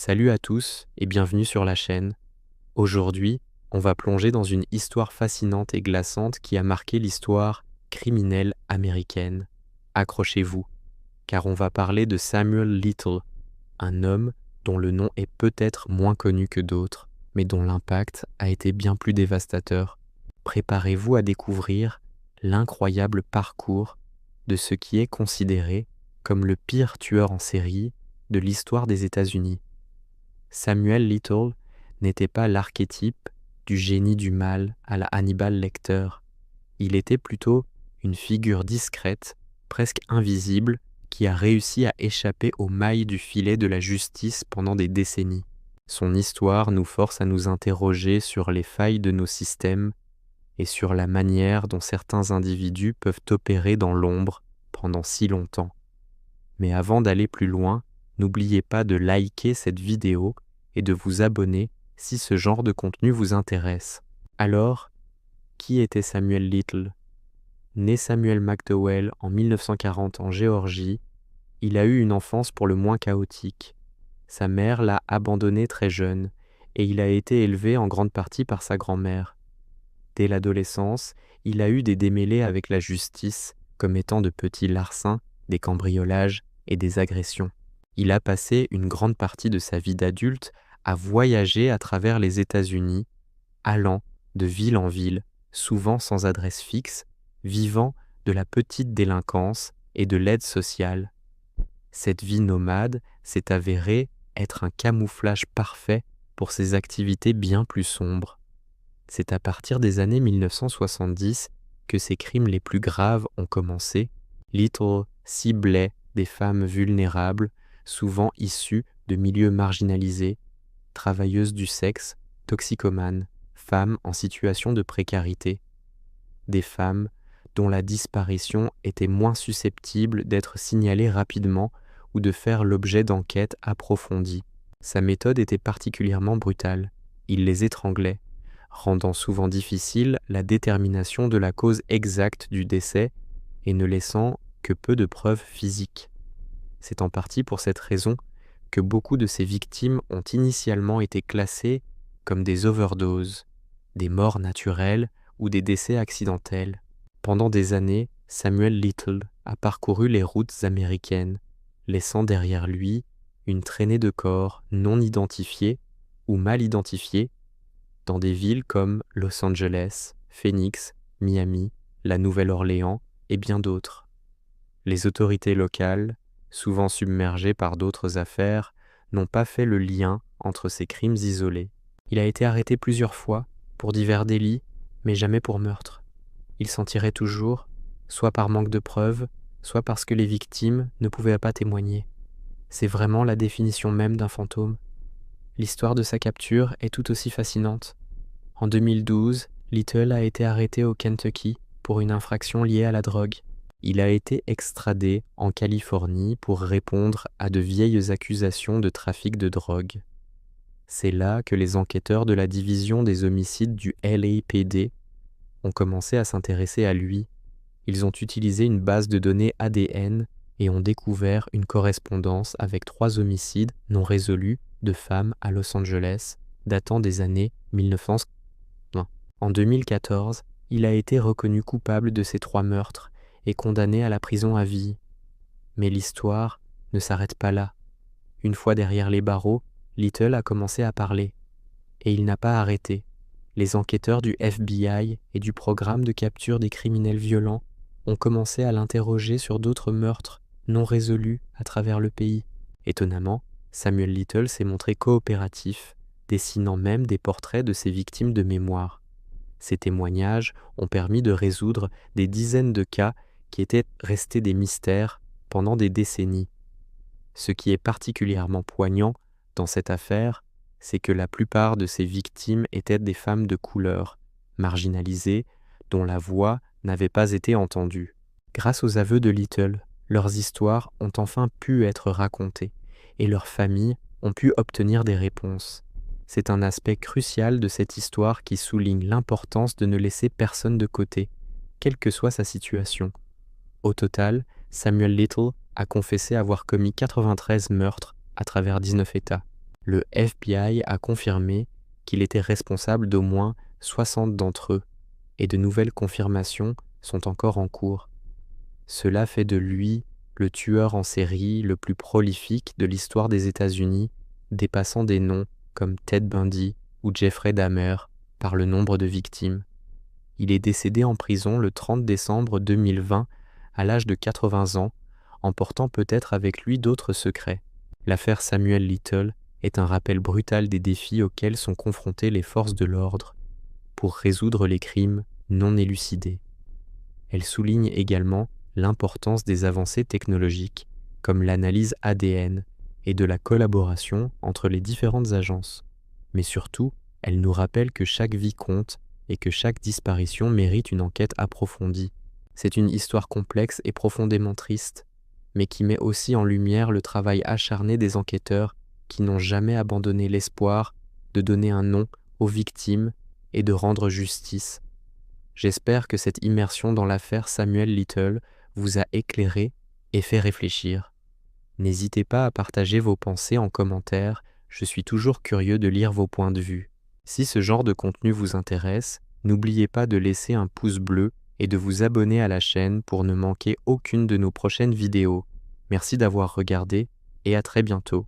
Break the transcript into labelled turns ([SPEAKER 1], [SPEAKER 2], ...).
[SPEAKER 1] Salut à tous et bienvenue sur la chaîne. Aujourd'hui, on va plonger dans une histoire fascinante et glaçante qui a marqué l'histoire criminelle américaine. Accrochez-vous, car on va parler de Samuel Little, un homme dont le nom est peut-être moins connu que d'autres, mais dont l'impact a été bien plus dévastateur. Préparez-vous à découvrir l'incroyable parcours de ce qui est considéré comme le pire tueur en série de l'histoire des États-Unis. Samuel Little n'était pas l'archétype du génie du mal à la Hannibal Lecter. Il était plutôt une figure discrète, presque invisible, qui a réussi à échapper aux mailles du filet de la justice pendant des décennies. Son histoire nous force à nous interroger sur les failles de nos systèmes et sur la manière dont certains individus peuvent opérer dans l'ombre pendant si longtemps. Mais avant d'aller plus loin, n'oubliez pas de liker cette vidéo et de vous abonner si ce genre de contenu vous intéresse. Alors, qui était Samuel Little ? Né Samuel McDowell en 1940 en Géorgie, il a eu une enfance pour le moins chaotique. Sa mère l'a abandonné très jeune et il a été élevé en grande partie par sa grand-mère. Dès l'adolescence, il a eu des démêlés avec la justice, commettant de petits larcins, des cambriolages et des agressions. Il a passé une grande partie de sa vie d'adulte à voyager à travers les États-Unis, allant de ville en ville, souvent sans adresse fixe, vivant de la petite délinquance et de l'aide sociale. Cette vie nomade s'est avérée être un camouflage parfait pour ses activités bien plus sombres. C'est à partir des années 1970 que ses crimes les plus graves ont commencé. Little ciblait des femmes vulnérables, souvent issues de milieux marginalisés, travailleuses du sexe, toxicomanes, femmes en situation de précarité. Des femmes dont la disparition était moins susceptible d'être signalée rapidement ou de faire l'objet d'enquêtes approfondies. Sa méthode était particulièrement brutale. Il les étranglait, rendant souvent difficile la détermination de la cause exacte du décès et ne laissant que peu de preuves physiques. C'est en partie pour cette raison que beaucoup de ces victimes ont initialement été classées comme des overdoses, des morts naturelles ou des décès accidentels. Pendant des années, Samuel Little a parcouru les routes américaines, laissant derrière lui une traînée de corps non identifiés ou mal identifiés dans des villes comme Los Angeles, Phoenix, Miami, la Nouvelle-Orléans et bien d'autres. Les autorités locales, souvent submergées par d'autres affaires, n'ont pas fait le lien entre ces crimes isolés. Il a été arrêté plusieurs fois pour divers délits, mais jamais pour meurtre. Il s'en tirait toujours, soit par manque de preuves, soit parce que les victimes ne pouvaient pas témoigner. C'est vraiment la définition même d'un fantôme. L'histoire de sa capture est tout aussi fascinante. En 2012, Little a été arrêté au Kentucky pour une infraction liée à la drogue. Il a été extradé en Californie pour répondre à de vieilles accusations de trafic de drogue. C'est là que les enquêteurs de la division des homicides du LAPD ont commencé à s'intéresser à lui. Ils ont utilisé une base de données ADN et ont découvert une correspondance avec 3 homicides non résolus de femmes à Los Angeles datant des années 1900. En 2014, il a été reconnu coupable de ces 3 meurtres et condamné à la prison à vie. Mais l'histoire ne s'arrête pas là. Une fois derrière les barreaux, Little a commencé à parler. Et il n'a pas arrêté. Les enquêteurs du FBI et du programme de capture des criminels violents ont commencé à l'interroger sur d'autres meurtres non résolus à travers le pays. Étonnamment, Samuel Little s'est montré coopératif, dessinant même des portraits de ses victimes de mémoire. Ces témoignages ont permis de résoudre des dizaines de cas qui étaient restés des mystères pendant des décennies. Ce qui est particulièrement poignant dans cette affaire, c'est que la plupart de ces victimes étaient des femmes de couleur, marginalisées, dont la voix n'avait pas été entendue. Grâce aux aveux de Little, leurs histoires ont enfin pu être racontées et leurs familles ont pu obtenir des réponses. C'est un aspect crucial de cette histoire qui souligne l'importance de ne laisser personne de côté, quelle que soit sa situation. Au total, Samuel Little a confessé avoir commis 93 meurtres à travers 19 États. Le FBI a confirmé qu'il était responsable d'au moins 60 d'entre eux, et de nouvelles confirmations sont encore en cours. Cela fait de lui le tueur en série le plus prolifique de l'histoire des États-Unis, dépassant des noms comme Ted Bundy ou Jeffrey Dahmer par le nombre de victimes. Il est décédé en prison le 30 décembre 2020 à l'âge de 80 ans, emportant peut-être avec lui d'autres secrets. L'affaire Samuel Little est un rappel brutal des défis auxquels sont confrontées les forces de l'ordre pour résoudre les crimes non élucidés. Elle souligne également l'importance des avancées technologiques comme l'analyse ADN et de la collaboration entre les différentes agences. Mais surtout, elle nous rappelle que chaque vie compte et que chaque disparition mérite une enquête approfondie. C'est une histoire complexe et profondément triste, mais qui met aussi en lumière le travail acharné des enquêteurs qui n'ont jamais abandonné l'espoir de donner un nom aux victimes et de rendre justice. J'espère que cette immersion dans l'affaire Samuel Little vous a éclairé et fait réfléchir. N'hésitez pas à partager vos pensées en commentaire, je suis toujours curieux de lire vos points de vue. Si ce genre de contenu vous intéresse, n'oubliez pas de laisser un pouce bleu et de vous abonner à la chaîne pour ne manquer aucune de nos prochaines vidéos. Merci d'avoir regardé et à très bientôt.